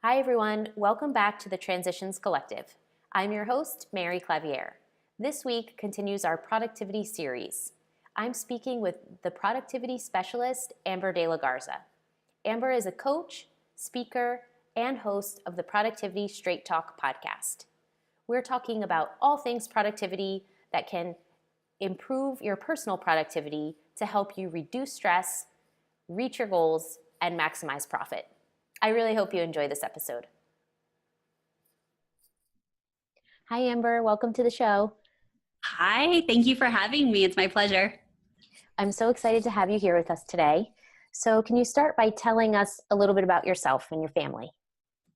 Hi, everyone. Welcome back to the Transitions Collective. I'm your host, Mary Clavier. This week continues our productivity series. I'm speaking with the productivity specialist, Amber de la Garza. Amber is a coach, speaker, and host of the Productivity Straight Talk podcast. We're talking about all things productivity that can improve your personal productivity to help you reduce stress, reach your goals, and maximize profit. I really hope you enjoy this episode. Hi, Amber. Welcome to the show. Hi, thank you for having me. It's my pleasure. I'm so excited to have you here with us today. So can you start by telling us a little bit about yourself and your family?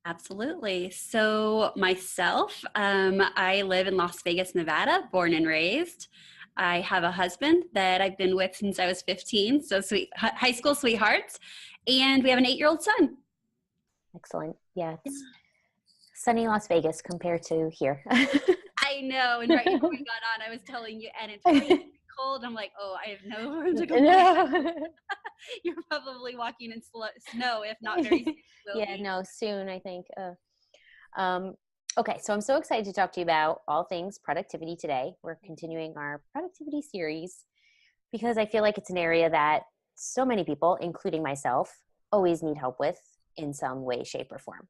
Absolutely. So myself, I live in Las Vegas, Nevada, born and raised. I have a husband that I've been with since I was 15, so high school sweethearts, and we have an 8-year-old son. Excellent. Yeah, it's sunny Las Vegas compared to here. I know, and right before we got on, I was telling you, and it's really cold. I'm like, oh, I have no room to complain. You're probably walking in snow, if not very soon. Yeah, no, soon, I think. Okay, so I'm so excited to talk to you about all things productivity today. We're continuing our productivity series because I feel like it's an area that so many people, including myself, always need help with in some way, shape, or form.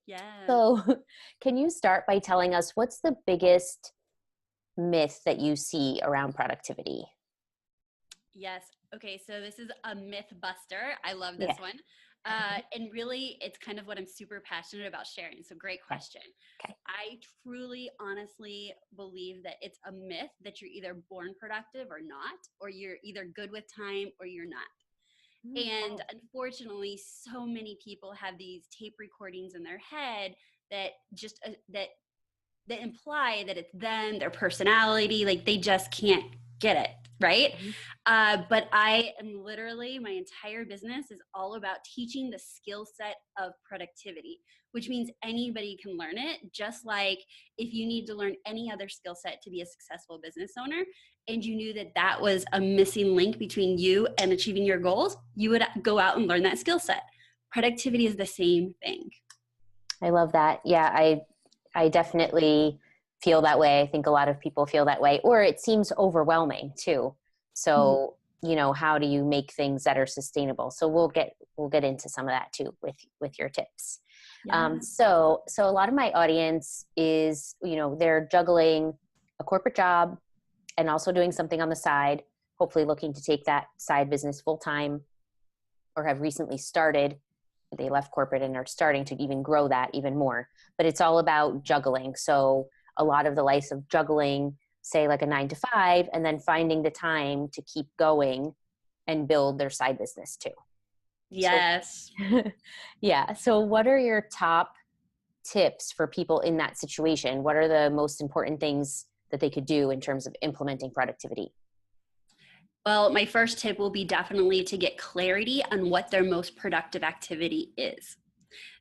Yeah. So can you start by telling us what's the biggest myth that you see around productivity? Yes. Okay. So this is a myth buster. I love this one. And really, it's kind of what I'm super passionate about sharing. So great question. Okay. I truly, honestly believe that it's a myth that you're either born productive or not, or you're either good with time or you're not. And unfortunately, so many people have these tape recordings in their head that just that imply that it's them, their personality, like they just can't get it, right? But I am literally, my entire business is all about teaching the skill set of productivity, which means anybody can learn it. Just like if you need to learn any other skill set to be a successful business owner, and you knew that that was a missing link between you and achieving your goals, you would go out and learn that skill set. Productivity is the same thing. I love that. Yeah, I definitely feel that way. I think a lot of people feel that way, or it seems overwhelming too. So, how do you make things that are sustainable? So we'll get into some of that too with your tips. Yeah. So a lot of my audience is, they're juggling a corporate job and also doing something on the side, hopefully looking to take that side business full time, or have recently started. They left corporate and are starting to even grow that even more. But it's all about juggling. So a lot of the life of juggling, say like a 9 to 5, and then finding the time to keep going and build their side business too. Yes. So, yeah. So what are your top tips for people in that situation? What are the most important things that they could do in terms of implementing productivity? Well, my first tip will be definitely to get clarity on what their most productive activity is.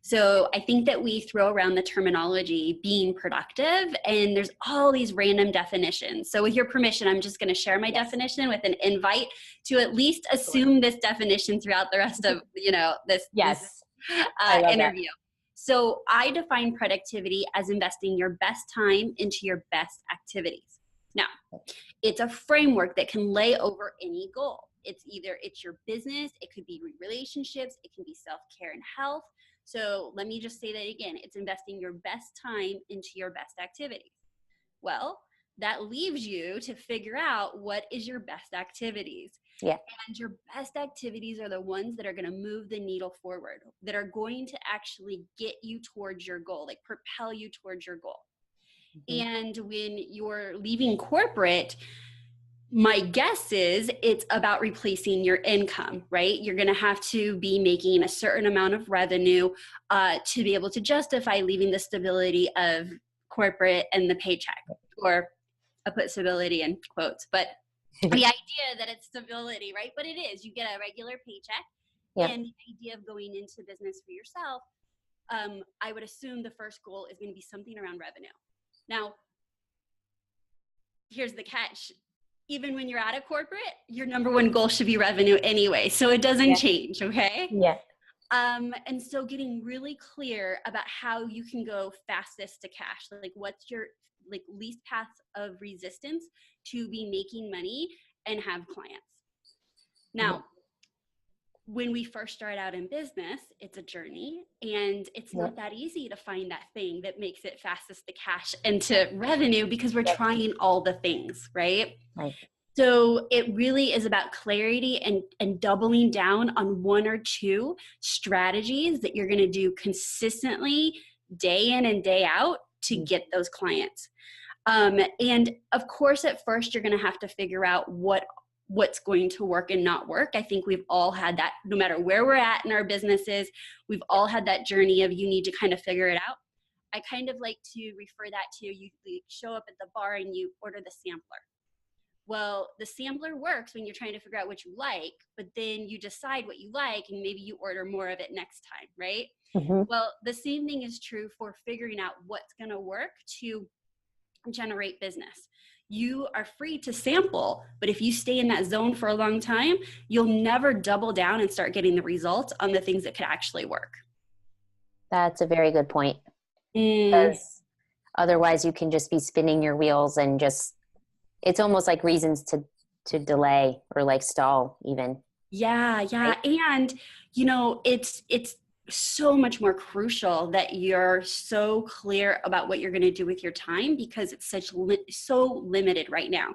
So I think that we throw around the terminology being productive, and there's all these random definitions. So with your permission, I'm just going to share my definition with an invite to at least assume this definition throughout the rest of, this interview. So I define productivity as investing your best time into your best activities. Now, it's a framework that can lay over any goal. It's your business, it could be relationships, it can be self-care and health. So let me just say that again, it's investing your best time into your best activities. Well, that leaves you to figure out what is your best activities. Yeah. And your best activities are the ones that are going to move the needle forward, that are going to actually get you towards your goal, like propel you towards your goal. And when you're leaving corporate, my guess is it's about replacing your income, right? You're going to have to be making a certain amount of revenue to be able to justify leaving the stability of corporate and the paycheck, or I put stability in quotes, but the idea that it's stability, right? But it is, you get a regular paycheck. And the idea of going into business for yourself, I would assume the first goal is going to be something around revenue. Now, here's the catch. Even when you're out of corporate, your number one goal should be revenue anyway. So it doesn't change, okay? Yeah. And so getting really clear about how you can go fastest to cash, like what's your like least path of resistance to be making money and have clients. Now, when we first start out in business, it's a journey, and it's not that easy to find that thing that makes it fastest to cash and to revenue, because we're trying all the things, right? Right. So it really is about clarity and doubling down on one or two strategies that you're going to do consistently day in and day out to get those clients. And of course, at first, you're going to have to figure out what's going to work and not work. I think we've all had that, no matter where we're at in our businesses, we've all had that journey of you need to kind of figure it out. I kind of like to refer that to you show up at the bar and you order the sampler. Well, the sampler works when you're trying to figure out what you like, but then you decide what you like and maybe you order more of it next time, right? Well, the same thing is true for figuring out what's going to work to generate business. You are free to sample, but if you stay in that zone for a long time, you'll never double down and start getting the results on the things that could actually work. That's a very good point. Because otherwise you can just be spinning your wheels and just, it's almost like reasons to delay or like stall even. Yeah. Right? And it's so much more crucial that you're so clear about what you're going to do with your time, because it's so limited right now.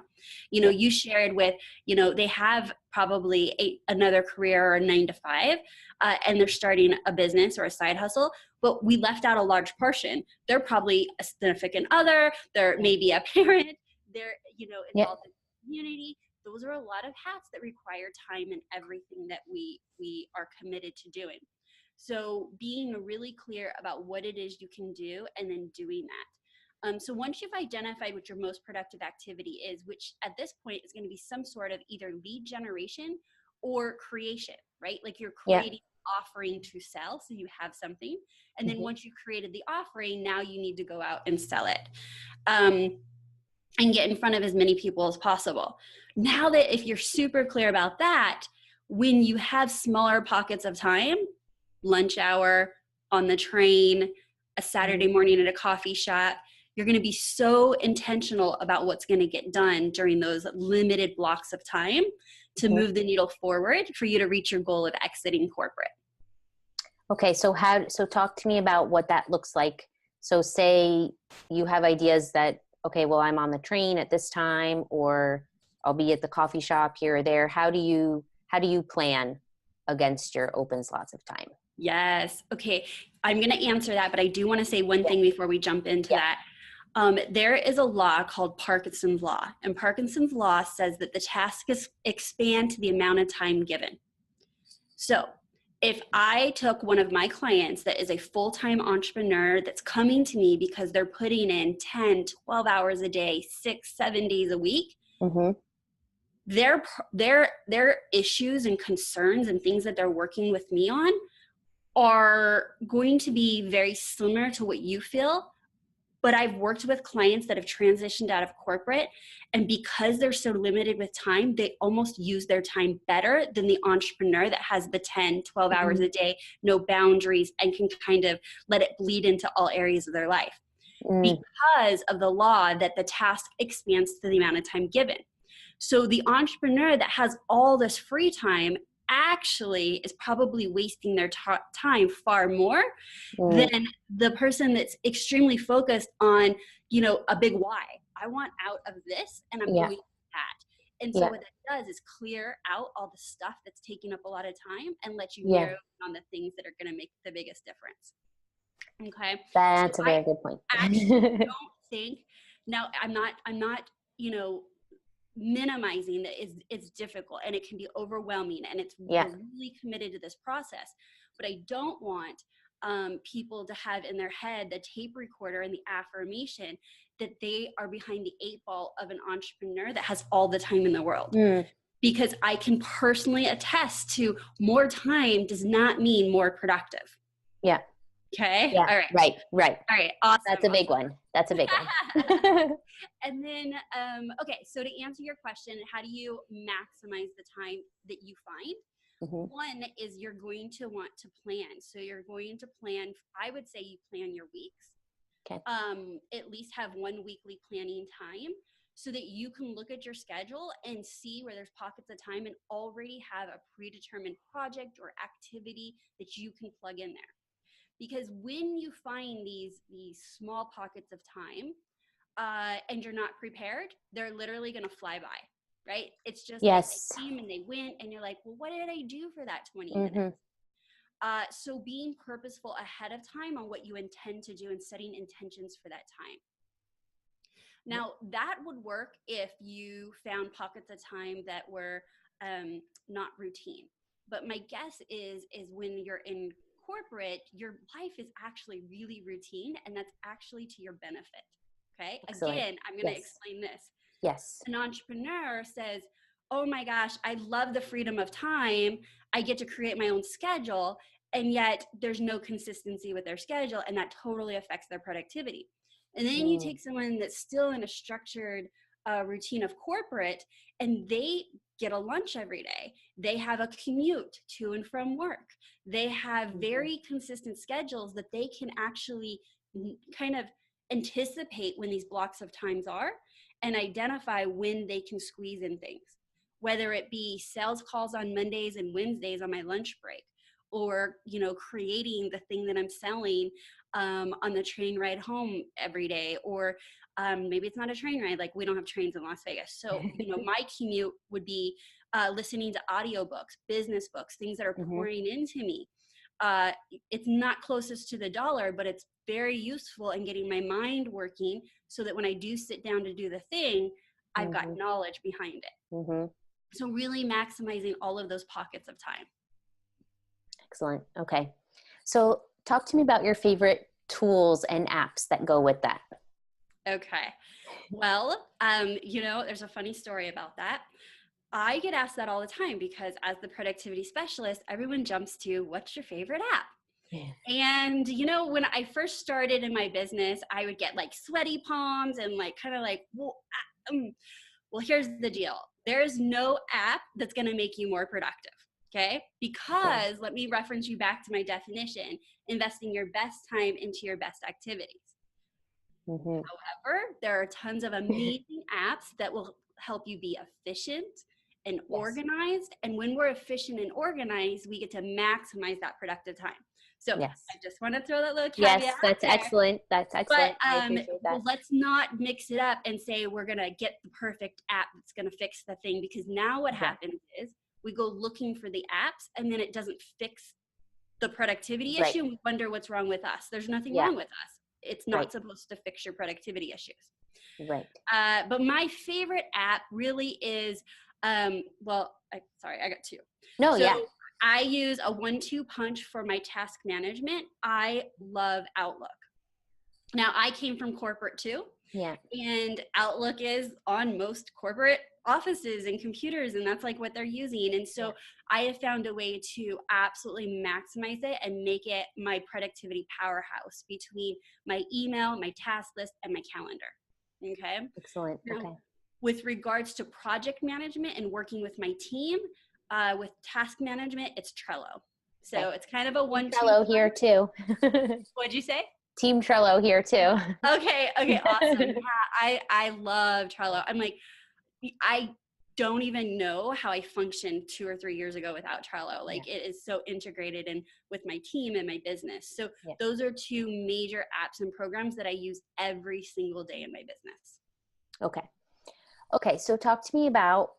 You shared with, they have probably another career or a 9-to-5, and they're starting a business or a side hustle, but we left out a large portion. They're probably a significant other. They're maybe a parent. They're, involved in the community. Those are a lot of hats that require time and everything that we are committed to doing. So being really clear about what it is you can do and then doing that. So once you've identified what your most productive activity is, which at this point is going to be some sort of either lead generation or creation, right? Like you're creating an offering to sell, so you have something. And then once you created the offering, now you need to go out and sell it. And get in front of as many people as possible. Now that if you're super clear about that, when you have smaller pockets of time, lunch hour, on the train, a Saturday morning at a coffee shop, you're going to be so intentional about what's going to get done during those limited blocks of time to move the needle forward for you to reach your goal of exiting corporate. Okay, so talk to me about what that looks like. So say you have ideas that, okay, well, I'm on the train at this time, or I'll be at the coffee shop here or there. How do you plan against your open slots of time? Yes. Okay. I'm going to answer that, but I do want to say one thing before we jump into that. There is a law called Parkinson's Law, and Parkinson's Law says that the tasks expand to the amount of time given. So if I took one of my clients that is a full-time entrepreneur that's coming to me because they're putting in 10, 12 hours a day, 6, 7 days a week, their issues and concerns and things that they're working with me on are going to be very similar to what you feel. But I've worked with clients that have transitioned out of corporate, and because they're so limited with time, they almost use their time better than the entrepreneur that has the 10, 12 hours a day, no boundaries, and can kind of let it bleed into all areas of their life because of the law that the task expands to the amount of time given. So the entrepreneur that has all this free time actually is probably wasting their time far more than the person that's extremely focused on, a big why. I want out of this and I'm going to that. And so what that does is clear out all the stuff that's taking up a lot of time and let you narrow on the things that are going to make the biggest difference. Okay. That's a very good point. I actually don't think, now I'm not, minimizing that it's difficult and it can be overwhelming, and it's really committed to this process. But I don't want people to have in their head the tape recorder and the affirmation that they are behind the 8 ball of an entrepreneur that has all the time in the world. Because I can personally attest to more time does not mean more productive. Yeah. Okay. Yeah. All right. Right. All right. Awesome. That's a big one. And then, okay. So to answer your question, how do you maximize the time that you find? Mhm. One is you're going to want to plan. So you're going to plan, I would say you plan your weeks. Okay. At least have one weekly planning time so that you can look at your schedule and see where there's pockets of time and already have a predetermined project or activity that you can plug in there. Because when you find these small pockets of time and you're not prepared, they're literally going to fly by, right? It's just like Yes. they came and they went, and you're like, well, what did I do for that 20 minutes? Mhm. So being purposeful ahead of time on what you intend to do and setting intentions for that time. Now, that would work if you found pockets of time that were not routine. But my guess is when you're in corporate, your life is actually really routine, and that's actually to your benefit. Okay. Excellent. Again, I'm going to Yes. explain this. Yes. An entrepreneur says, oh my gosh, I love the freedom of time. I get to create my own schedule. And yet there's no consistency with their schedule, and that totally affects their productivity. And then you Mm. take someone that's still in a structured routine of corporate, and they get a lunch every day. They have a commute to and from work. They have very consistent schedules that they can actually kind of anticipate when these blocks of times are and identify when they can squeeze in things, whether it be sales calls on Mondays and Wednesdays on my lunch break, or creating the thing that I'm selling on the train ride home every day, or maybe it's not a train ride, like we don't have trains in Las Vegas. So my commute would be listening to audiobooks, business books, things that are Mhm. pouring into me. It's not closest to the dollar, but it's very useful in getting my mind working so that when I do sit down to do the thing, I've got Mhm. knowledge behind it. Mhm. So really maximizing all of those pockets of time. Excellent. Okay. So talk to me about your favorite tools and apps that go with that. Okay. Well, there's a funny story about that. I get asked that all the time because as the productivity specialist, everyone jumps to, what's your favorite app? Yeah. And, when I first started in my business, I would get like sweaty palms and like kind of like, well, here's the deal. There's no app that's going to make you more productive. Okay. Because let me reference you back to my definition, investing your best time into your best activities. Mhm. However, there are tons of amazing apps that will help you be efficient and Yes. organized. And when we're efficient and organized, we get to maximize that productive time. So I Yes. just want to throw that little caveat Yes, out that's there. excellent. That's But excellent. I appreciate that. let's not mix it up and say we're going to get the perfect app that's going to fix the thing, because now what Yeah. happens is we go looking for the apps and then it doesn't fix the productivity Right. issue. And we wonder what's wrong with us. There's nothing Yeah. wrong with us. It's Right. not supposed to fix your productivity issues. Right. But my favorite app really is, I got two. No, So yeah. I use a 1-2 punch for my task management. I love Outlook. Now, I came from corporate too, Yeah. and Outlook is on most corporate offices and computers, and that's like what they're using. And so I have found a way to absolutely maximize it and make it my productivity powerhouse between my email, my task list, and my calendar. Okay. Excellent. Now, Okay. with regards to project management and working with my team, with task management, it's Trello. So Okay. it's kind of a Team 1-2 Trello here punch. too. What'd you say? Team Trello here too. Okay, awesome. Yeah, I love Trello. I'm like, I don't even know how I functioned 2 or 3 years ago without Trello. Like Yeah. it is so integrated in with my team and my business. So Yeah. those are two major apps and programs that I use every single day in my business. Okay. Okay. So talk to me about,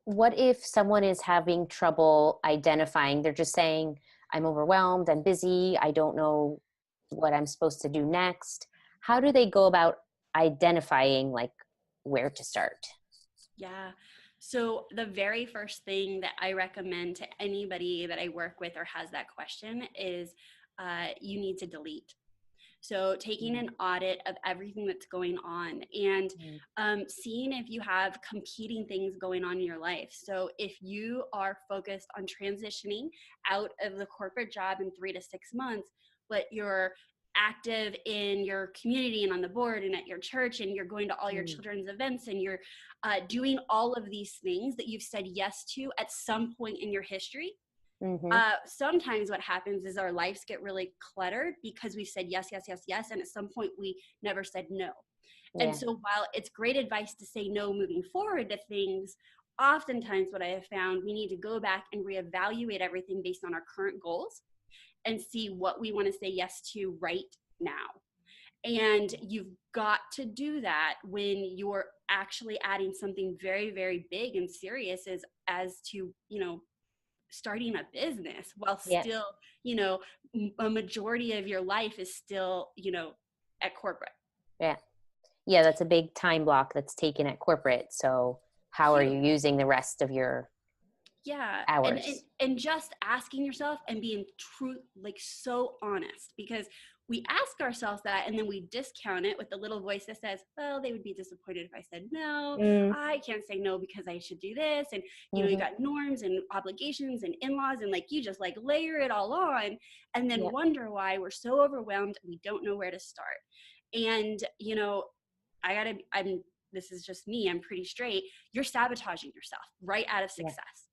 what if someone is having trouble identifying? They're just saying, I'm overwhelmed, I'm busy, I don't know what I'm supposed to do next. How do they go about identifying like where to start? Yeah. So the very first thing that I recommend to anybody that I work with or has that question is you need to delete. So taking an audit of everything that's going on and seeing if you have competing things going on in your life. So if you are focused on transitioning out of the corporate job in 3 to 6 months, but you're active in your community and on the board and at your church, and you're going to all your Mm. children's events, and you're doing all of these things that you've said yes to at some point in your history. Mm-hmm. Sometimes what happens is our lives get really cluttered because we said yes, yes, yes, yes, and at some point we never said no. And Yeah. so while it's great advice to say no moving forward to things, oftentimes what I have found, we need to go back and reevaluate everything based on our current goals and see what we want to say yes to right now. And you've got to do that when you're actually adding something very, very big and serious as to, starting a business while Yeah. still, a majority of your life is still, at corporate. Yeah. Yeah. That's a big time block that's taken at corporate. So how are Huge. you using the rest of your Yeah. hours? And just asking yourself and being true, like so honest, because we ask ourselves that and then we discount it with the little voice that says, well, they would be disappointed if I said no. Mm. I can't say no because I should do this. And, you Mm-hmm. got norms and obligations and in-laws, and like you just like layer it all on and then Yeah. wonder why we're so overwhelmed. We don't know where to start. And, this is just me, I'm pretty straight. You're sabotaging yourself right out of Yeah. success.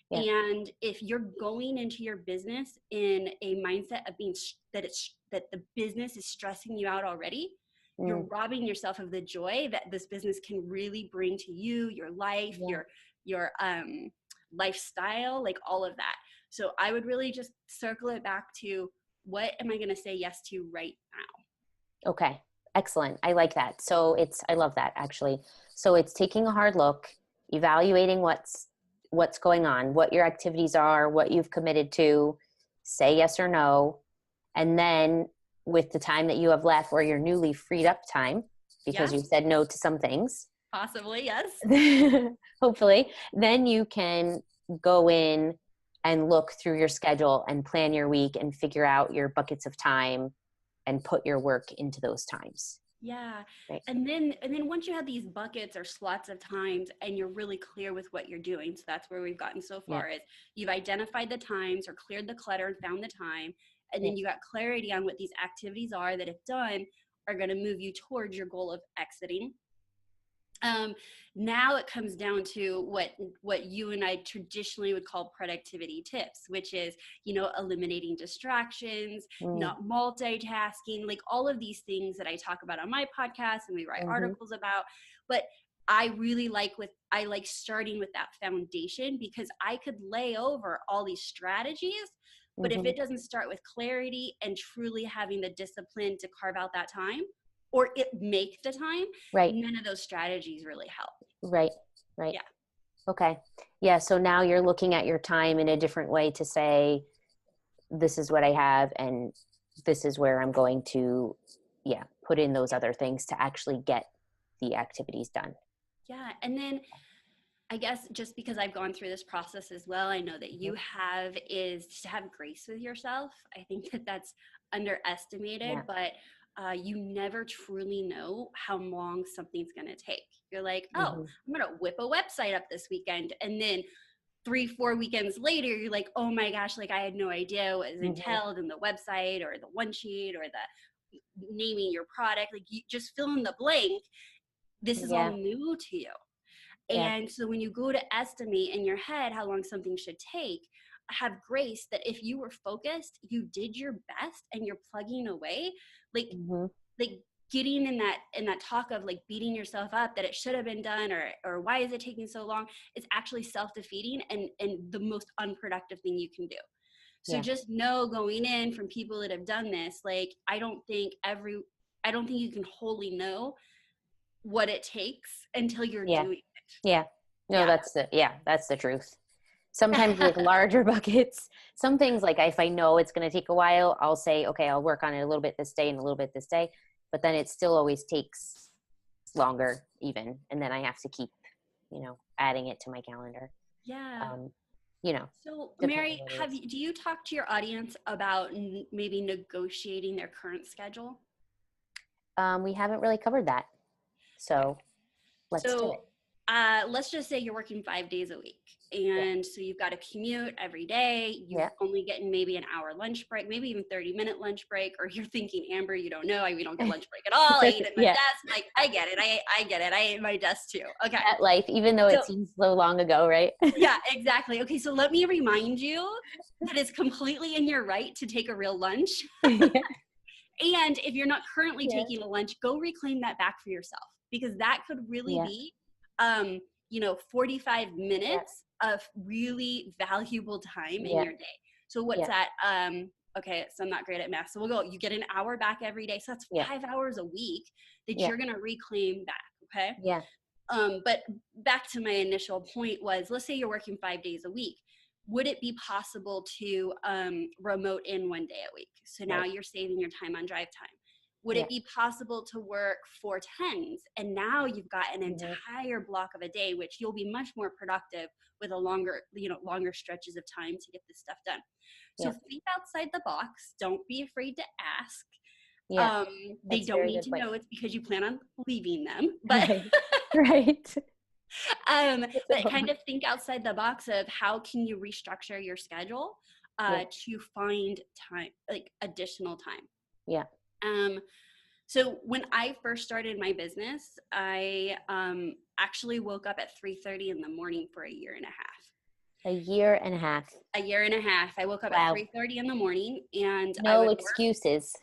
Yeah. And if you're going into your business in a mindset of being that the business is stressing you out already, you're Mm. robbing yourself of the joy that this business can really bring to you, your life, Yeah. your lifestyle, like all of that. So I would really just circle it back to, what am I going to say yes to right now? Okay. Excellent. I like that. So I love that actually. So it's taking a hard look, evaluating what's going on, what your activities are, what you've committed to, say yes or no. And then with the time that you have left or your newly freed up time, because Yes, you've said no to some things, possibly. Yes. hopefully, then you can go in and look through your schedule and plan your week and figure out your buckets of time and put your work into those times. Yeah. Right. And then once you have these buckets or slots of times and you're really clear with what you're doing, so that's where we've gotten so Yeah. far, is you've identified the times or cleared the clutter and found the time, and Yeah. then you got clarity on what these activities are that, if done, are going to move you towards your goal of exiting. Now it comes down to what you and I traditionally would call productivity tips, which is, eliminating distractions, Mm. not multitasking, like all of these things that I talk about on my podcast and we write Mm-hmm. articles about. But I like starting with that foundation, because I could lay over all these strategies, but if Mm-hmm. it doesn't start with clarity and truly having the discipline to carve out that time, or it make the time, Right. none of those strategies really help. Right. Right. Yeah. Okay. Yeah. So now you're looking at your time in a different way to say, this is what I have and this is where I'm going to, put in those other things to actually get the activities done. Yeah. And then I guess just because I've gone through this process as well, I know that you have, is to have grace with yourself. I think that that's underestimated, Yeah. but you never truly know how long something's going to take. You're like, oh, Mm-hmm. I'm going to whip a website up this weekend. And then 3-4 weekends later, you're like, oh my gosh, like I had no idea what was Mm-hmm. entailed in the website or the one sheet or the naming your product. Like, you just fill in the blank. This is all Yeah. new to you. Yeah. And so when you go to estimate in your head how long something should take, have grace that if you were focused, you did your best and you're plugging away, like Mm-hmm. like getting in that talk of like beating yourself up that it should have been done, or why is it taking so long, it's actually self-defeating and the most unproductive thing you can do. So Yeah. just know, going in from people that have done this, like I don't think you can wholly know what it takes until you're Yeah. doing it. Yeah. No, Yeah. that's the truth. Sometimes with larger buckets, some things like if I know it's going to take a while, I'll say, okay, I'll work on it a little bit this day and a little bit this day, but then it still always takes longer even. And then I have to keep, adding it to my calendar. Yeah. Um, So, depending Mary, what it is. do you talk to your audience about maybe negotiating their current schedule? We haven't really covered that. So let's do So, it. Let's just say you're working 5 days a week. And so you've got to commute every day. You've Yeah. only getting maybe an hour lunch break, maybe even 30-minute lunch break. Or you're thinking, Amber, you don't know. We don't get lunch break at all. I eat at my Yeah. desk. Like, I get it. I get it. I ate at my desk too. Okay. At life, even though So it seems so long ago, right? yeah, exactly. Okay. So let me remind you that it's completely in your right to take a real lunch. Yeah. And if you're not currently Yeah. taking a lunch, go reclaim that back for yourself, because that could really Yeah. be, 45 Yeah. minutes of really valuable time in Yeah. your day. So what's Yeah. that? Okay, so I'm not great at math. So we'll go, you get an hour back every day. So that's Yeah. 5 hours a week that Yeah. you're going to reclaim back. Okay. Yeah. But back to my initial point was, let's say you're working 5 days a week. Would it be possible to remote in one day a week? So now Right. you're saving your time on drive time. Would Yeah. it be possible to work 4 10s? And now you've got an Mhm. entire block of a day, which you'll be much more productive with a longer stretches of time to get this stuff done. So Yeah. think outside the box. Don't be afraid to ask. Yeah. They That's a don't very need good to point. know it's because you plan on leaving them, but Right. Right. That's a but whole- kind of think outside the box of how can you restructure your schedule Yeah. to find time, like additional time. Yeah. Um, so when I first started my business, I actually woke up at 3:30 in the morning for a year and a half. A year and a half. A year and a half. I woke up at Wow. 3:30 in the morning and I No would work. excuses.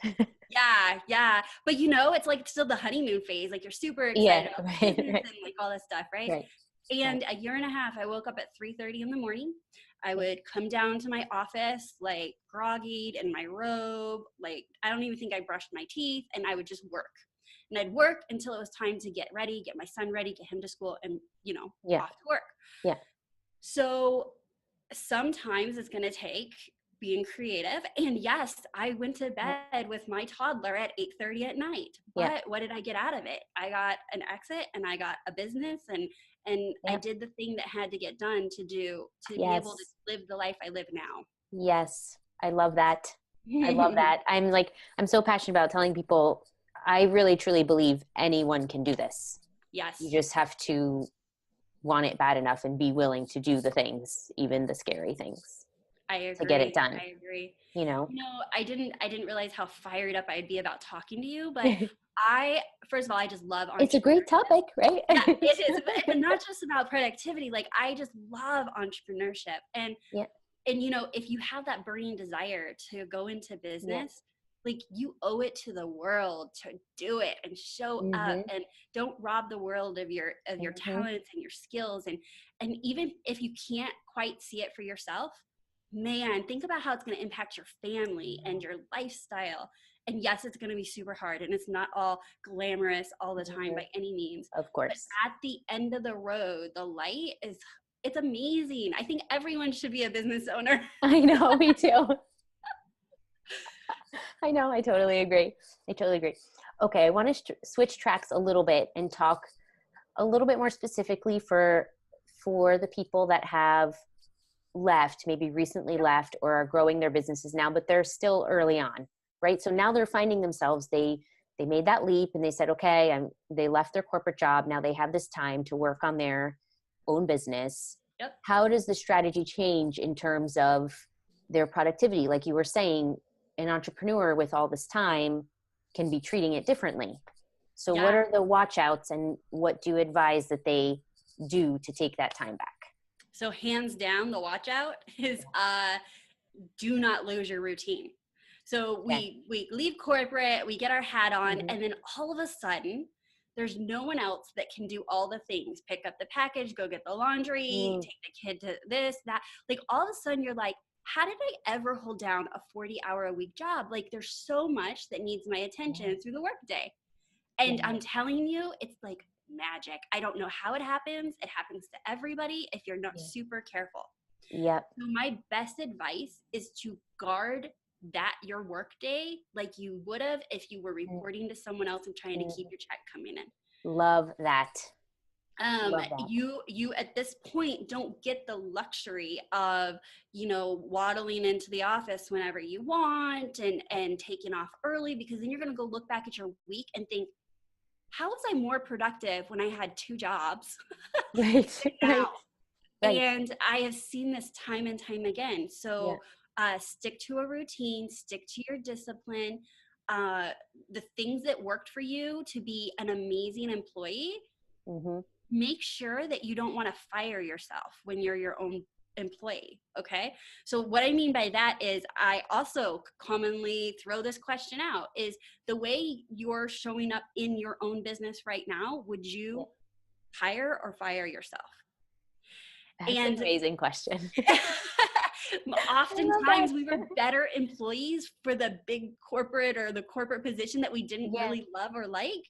Yeah, yeah. But it's like still the honeymoon phase. Like you're super excited Yeah. about the Right. business Right. and like all this stuff, right? Right. Right. And a year and a half, I woke up at 3:30 in the morning. I Yeah. would come down to my office like groggy in my robe. Like I don't even think I brushed my teeth, and I would just work. And I'd work until it was time to get ready, get my son ready, get him to school, and Yeah. off to work. Yeah. So sometimes it's going to take being creative. And yes, I went to Yeah. bed with my toddler at 8:30 at night. Yeah. But what did I get out of it? I got an exit and I got a business, and I Yeah. did the thing that had to get done to be able to Yes. live the life I live now. Yes. I love that. I love that. I'm so passionate about telling people, I really truly believe anyone can do this. You Yes. just have to want it bad enough and be willing to do the things, even the scary things, I to get it agree. done, I agree. you know? I didn't realize how fired up I'd be about talking to you, but I first of all, I just love It's a great entrepreneurship. topic, right? Yeah, it is, but not just about productivity. Like I just love entrepreneurship, Yeah. and if you have that burning desire to go into Yeah. business, like you owe it to the world to do it and show up, Mm-hmm. and don't rob the world of your Mm-hmm. talents and your skills, and even if you can't quite see it for yourself, man, think about how it's going to impact your family and your lifestyle. And yes, it's going to be super hard and it's not all glamorous all the time Mm-hmm. by any means, Of but course. at the end of the road, the light is, it's amazing. I think everyone should be a business owner. I know, me too. I know, I totally agree. I totally agree. Okay, I want to switch tracks a little bit and talk a little bit more specifically for the people that have left, maybe recently left or are growing their businesses now, but they're still early on, right? So now they're finding themselves, they made that leap and they said, okay, they left their corporate job. Now they have this time to work on their own business. Yep. How does the strategy change in terms of their productivity? Like you were saying, an entrepreneur with all this time can be treating it differently. So what Yeah. are the watch outs and what do you advise that they do to take that time back? So hands down, the watch out is do not lose your routine. So Okay. we leave corporate, we get our hat on, Mhm. and then all of a sudden, there's no one else that can do all the things. Pick up the package, go get the laundry, Mm. take the kid to this, that. Like all of a sudden, you're like, how did I ever hold down a 40-hour-a-week job? Like there's so much that needs my attention through the workday. And Yeah. I'm telling you, it's like magic. I don't know how it happens. It happens to everybody if you're not Yeah. super careful. Yep. So my best advice is to guard that your work day like you would have if you were reporting to someone else and trying to keep your check coming in. Love that. Love that. You at this point don't get the luxury of waddling into the office whenever you want and taking off early, because then you're going to go look back at your week and think, how was I more productive when I had 2 jobs Right. than Right. now? Right. And I have seen this time and time again. Yeah. So stick to a routine, stick to your discipline. Uh, the things that worked for you to be an amazing employee, Mm-hmm. make sure that you don't want to fire yourself when you're your own employee. Okay. So what I mean by that is I also commonly throw this question out is the way you're showing up in your own business right now, would Yeah. you hire or fire yourself? That's an And amazing question. I love oftentimes we were that. better employees for the big corporate or the corporate position that we didn't Yeah. really love or like.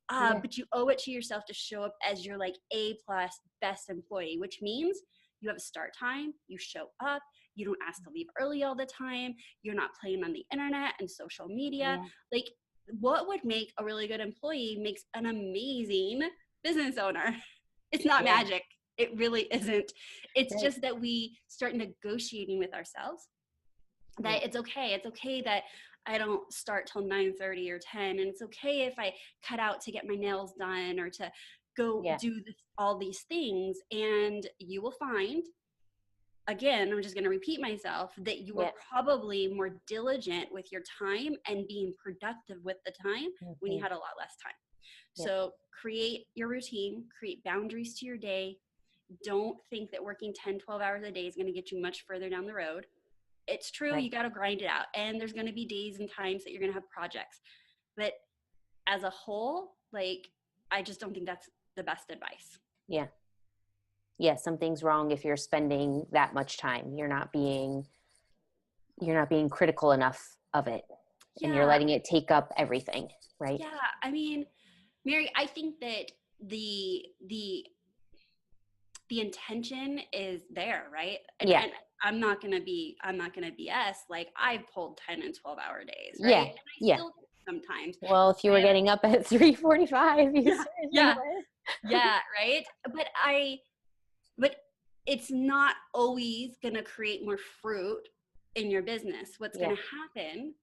Yeah. But you owe it to yourself to show up as your like A plus best employee, which means you have a start time, you show up, you don't ask to leave early all the time, you're not playing on the internet and social media. Yeah. Like what would make a really good employee makes an amazing business owner. It's not Yeah. magic. It really isn't. It's Right. just that we start negotiating with ourselves Yeah. that it's okay. It's okay that I don't start till 9:30 or 10. And it's okay if I cut out to get my nails done or to go Yeah. do all these things. And you will find, again, I'm just going to repeat myself, that you were Yeah. probably more diligent with your time and being productive with the time when you Mm-hmm. had a lot less time. Yeah. So create your routine, create boundaries to your day. Don't think that working 10, 12 hours a day is going to get you much further down the road. It's true, Right. you got to grind it out. And there's going to be days and times that you're going to have projects. But as a whole, like, I just don't think that's the best advice. Yeah. Yeah. Something's wrong if you're spending that much time. You're not being critical enough of it, and you're Yeah. letting it take up everything, right? Yeah. I mean, Mary, I think that the intention is there, right? Yeah. And I'm not gonna BS. Like I've pulled 10 and 12-hour days, right? Yeah. And I Yeah. still do sometimes. Well, if you were I have, getting up at 3:45, you yeah, certainly yeah, would. yeah, right. But it's not always gonna create more fruit in your business. What's Yeah. gonna happen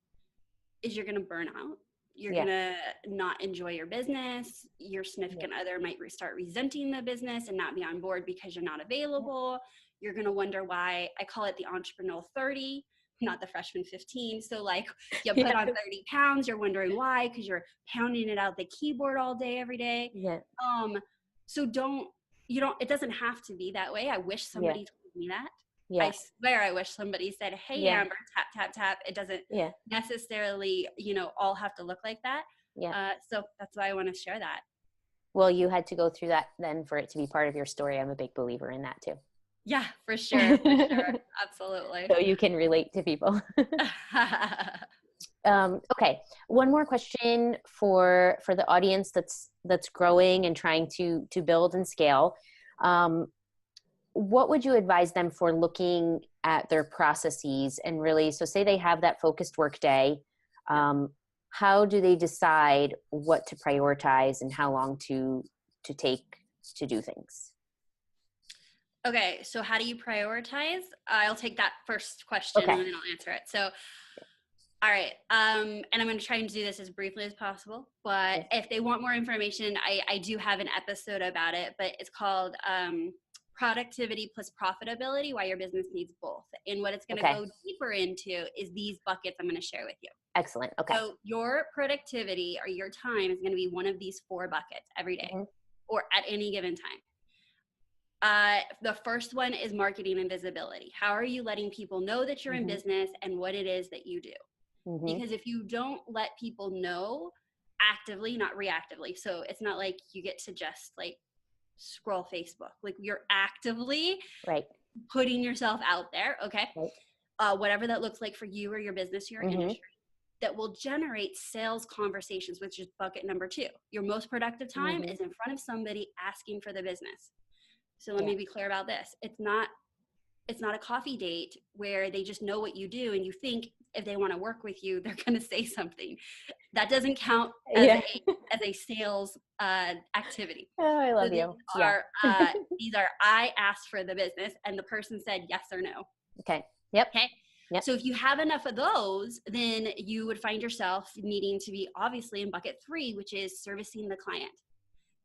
is you're gonna burn out. You're Yeah. gonna not enjoy your business. Your Yeah. significant other might start resenting the business and not be on board because you're not Yeah. available. You're gonna wonder why. I call it the entrepreneurial 30, not the freshman 15. So like you put Yeah. on 30 pounds, you're wondering why, because you're pounding it out the keyboard all day, every day. Yeah. Um, so it doesn't have to be that way. I wish Yeah. somebody told me that. I Yeah. swear I wish somebody said, hey, Yeah. Amber, tap, tap, tap. It doesn't Yeah. necessarily, all have to look like that. Yeah. So that's why I want to share that. Well, you had to go through that then for it to be part of your story. I'm a big believer in that too. Yeah, for sure. For sure. Absolutely. So you can relate to people. Okay, one more question for the audience that's growing and trying to build and scale. What would you advise them for looking at their processes and really, so say they have that focused work day, how do they decide what to prioritize and how long to take to do things? Okay, so how do you prioritize? I'll take that first question Okay. and then I'll answer it. So, all right, and I'm going to try and do this as briefly as possible. But Okay. if they want more information, I do have an episode about it, but it's called Productivity plus Profitability, Why Your Business Needs Both. And what it's going to Okay. go deeper into is these buckets I'm going to share with you. Excellent. Okay. So your productivity or your time is going to be one of these 4 buckets every day or at any given time. The first one is marketing and visibility. How are you letting people know that you're in business and what it is that you do? Because if you don't let people know actively, not reactively, so it's not like you get to just like scroll Facebook, like you're actively Right. putting yourself out there. Okay. Right. Whatever that looks like for you or your business, your industry, that will generate sales conversations, which is bucket number 2. Your most productive time is in front of somebody asking for the business. So let me be clear about this. It's not a coffee date where they just know what you do and you think if they want to work with you, they're going to say something. That doesn't count as a sales activity. Oh, I love so you. These are I asked for the business and the person said yes or no. Okay. Yep. Okay. Yep. So if you have enough of those, then you would find yourself needing to be obviously in bucket 3, which is servicing the client,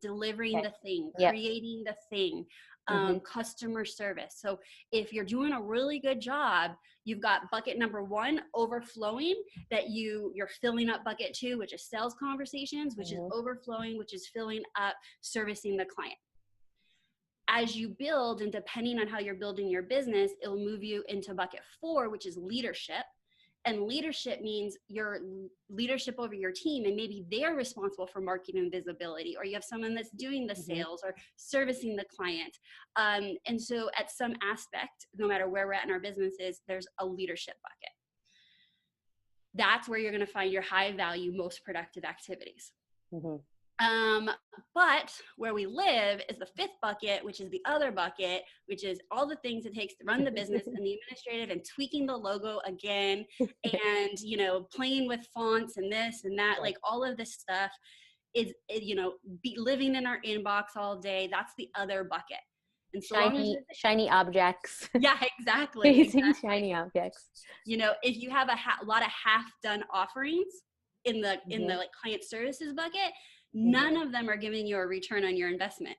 delivering Okay. the thing, Yep. creating the thing, Mm-hmm. customer service. So if you're doing a really good job, you've got bucket number 1 overflowing, that you're filling up bucket 2, which is sales conversations, which is overflowing, which is filling up servicing the client. As you build, and depending on how you're building your business, it'll move you into bucket 4, which is leadership. And leadership means your leadership over your team, and maybe they're responsible for marketing and visibility, or you have someone that's doing the sales or servicing the client. And so at some aspect, no matter where we're at in our businesses, there's a leadership bucket. That's where you're going to find your high value, most productive activities. But where we live is the 5th bucket, which is the other bucket, which is all the things it takes to run the business and the administrative and tweaking the logo again, and, playing with fonts and this and that, like all of this stuff is, be living in our inbox all day. That's the other bucket. And so shiny objects. Yeah, exactly. Chasing shiny objects. If you have a lot of half done offerings in the like client services bucket, none of them are giving you a return on your investment.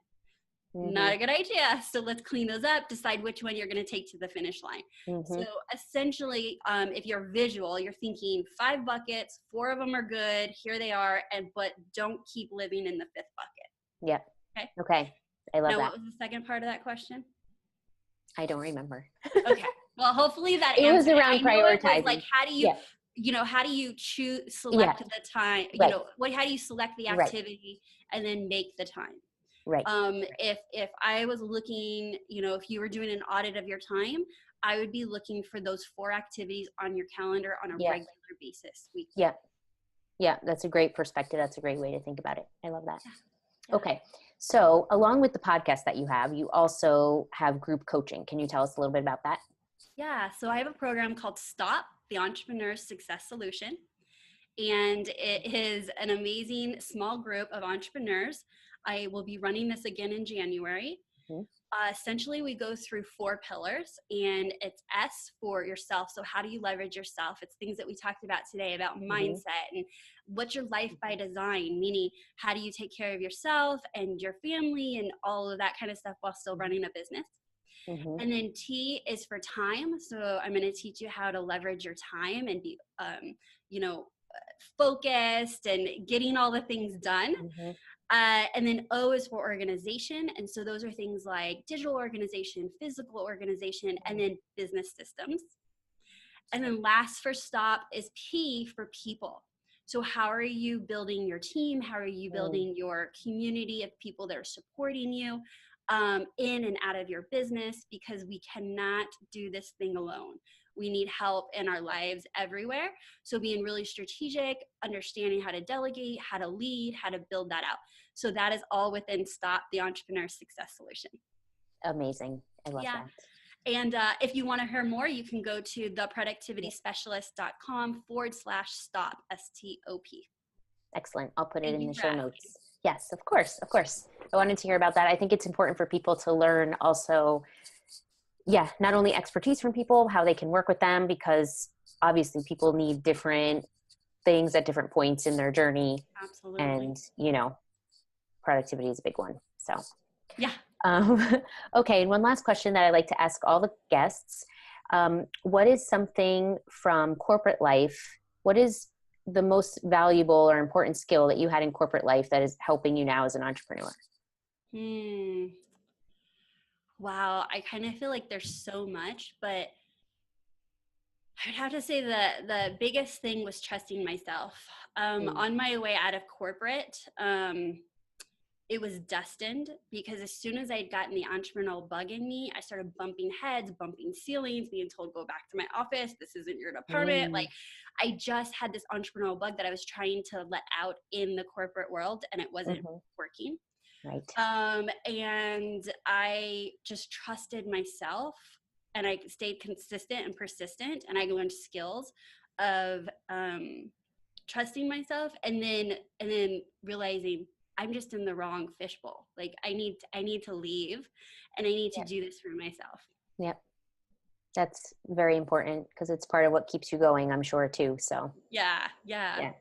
Not a good idea. So let's clean those up, decide which one you're going to take to the finish line. So essentially, if you're visual, you're thinking 5 buckets, 4 of them are good, here they are, but don't keep living in the 5th bucket. Yep. Okay. I love that. Now, what was the second part of that question? I don't remember. Okay. Well, hopefully that it was around prioritizing. It was like, how do you, how do you select the time, how do you select the activity and then make the time? Right. If I was looking, if you were doing an audit of your time, I would be looking for those 4 activities on your calendar on a regular basis, weekly. Yeah. That's a great perspective. That's a great way to think about it. I love that. Yeah. Okay. So along with the podcast that you also have group coaching. Can you tell us a little bit about that? Yeah. So I have a program called STOP, the Entrepreneur's Success Solution. And it is an amazing small group of entrepreneurs. I will be running this again in January. Essentially, we go through 4 pillars, and it's S for yourself. So how do you leverage yourself? It's things that we talked about today about mindset and what's your life by design, meaning how do you take care of yourself and your family and all of that kind of stuff while still running a business. And then T is for time. So I'm going to teach you how to leverage your time and be, focused and getting all the things done. And then O is for organization. And so those are things like digital organization, physical organization, and then business systems. And then last for STOP is P for people. So how are you building your team? How are you building your community of people that are supporting you in and out of your business? Because we cannot do this thing alone. We need help in our lives everywhere. So being really strategic, understanding how to delegate, how to lead, how to build that out. So that is all within STOP, the Entrepreneur Success Solution. Amazing. I love that. And if you want to hear more, you can go to theproductivityspecialist.com/stop, STOP. Excellent. I'll put it in the show notes. Yes, of course. Of course. I wanted to hear about that. I think it's important for people to learn also, not only expertise from people, how they can work with them, because obviously people need different things at different points in their journey. Absolutely. And, productivity is a big one. So, yeah. Okay. And one last question that I like to ask all the guests. What is something from corporate life? What is the most valuable or important skill that you had in corporate life that is helping you now as an entrepreneur? Wow. I kind of feel like there's so much, but I would have to say the biggest thing was trusting myself. On my way out of corporate, it was destined, because as soon as I'd gotten the entrepreneurial bug in me, I started bumping heads, bumping ceilings, being told, go back to my office. This isn't your department. Like, I just had this entrepreneurial bug that I was trying to let out in the corporate world, and it wasn't working. Right. And I just trusted myself, and I stayed consistent and persistent, and I learned skills of trusting myself, and then realizing I'm just in the wrong fishbowl. Like, I need to leave, and I need to do this for myself. Yep. That's very important because it's part of what keeps you going, I'm sure, too. So, Yeah, yeah. yeah,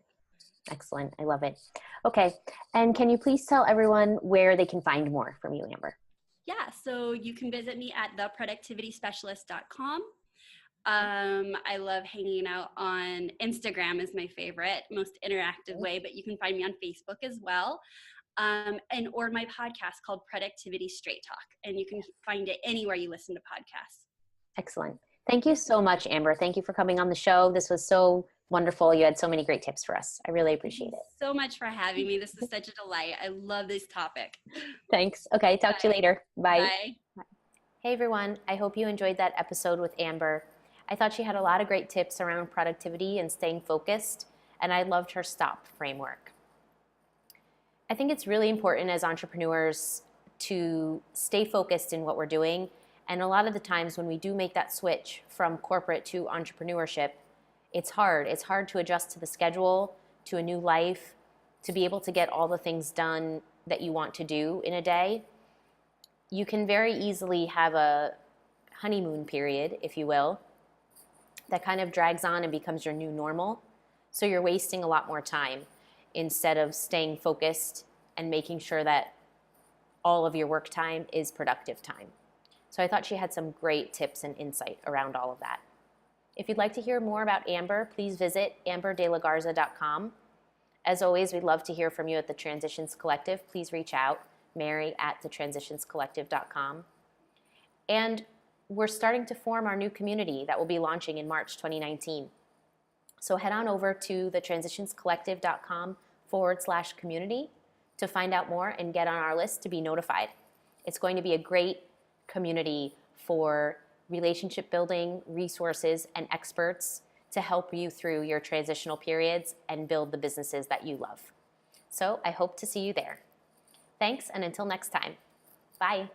excellent. I love it. Okay. And can you please tell everyone where they can find more from you, Amber? Yeah, so you can visit me at theproductivityspecialist.com. I love hanging out on Instagram is my favorite, most interactive way, but you can find me on Facebook as well. And or my podcast called Productivity Straight Talk, and you can find it anywhere you listen to podcasts. Excellent. Thank you so much, Amber. Thank you for coming on the show. This was so wonderful. You had so many great tips for us. I really Thank appreciate you it. so much for having me. This is such a delight. I love this topic. Thanks. Okay. Talk to you later. Bye. Bye. Hey, everyone. I hope you enjoyed that episode with Amber. I thought she had a lot of great tips around productivity and staying focused, and I loved her STOP framework. I think it's really important as entrepreneurs to stay focused in what we're doing. And a lot of the times when we do make that switch from corporate to entrepreneurship, it's hard. It's hard to adjust to the schedule, to a new life, to be able to get all the things done that you want to do in a day. You can very easily have a honeymoon period, if you will, that kind of drags on and becomes your new normal. So you're wasting a lot more time instead of staying focused and making sure that all of your work time is productive time. So I thought she had some great tips and insight around all of that. If you'd like to hear more about Amber, please visit amberdelagarza.com. As always, we'd love to hear from you at the Transitions Collective. Please reach out, Mary at thetransitionscollective.com. And we're starting to form our new community that will be launching in March 2019. So head on over to thetransitionscollective.com/community to find out more and get on our list to be notified. It's going to be a great community for relationship building, resources, and experts to help you through your transitional periods and build the businesses that you love. So I hope to see you there. Thanks, and until next time, bye.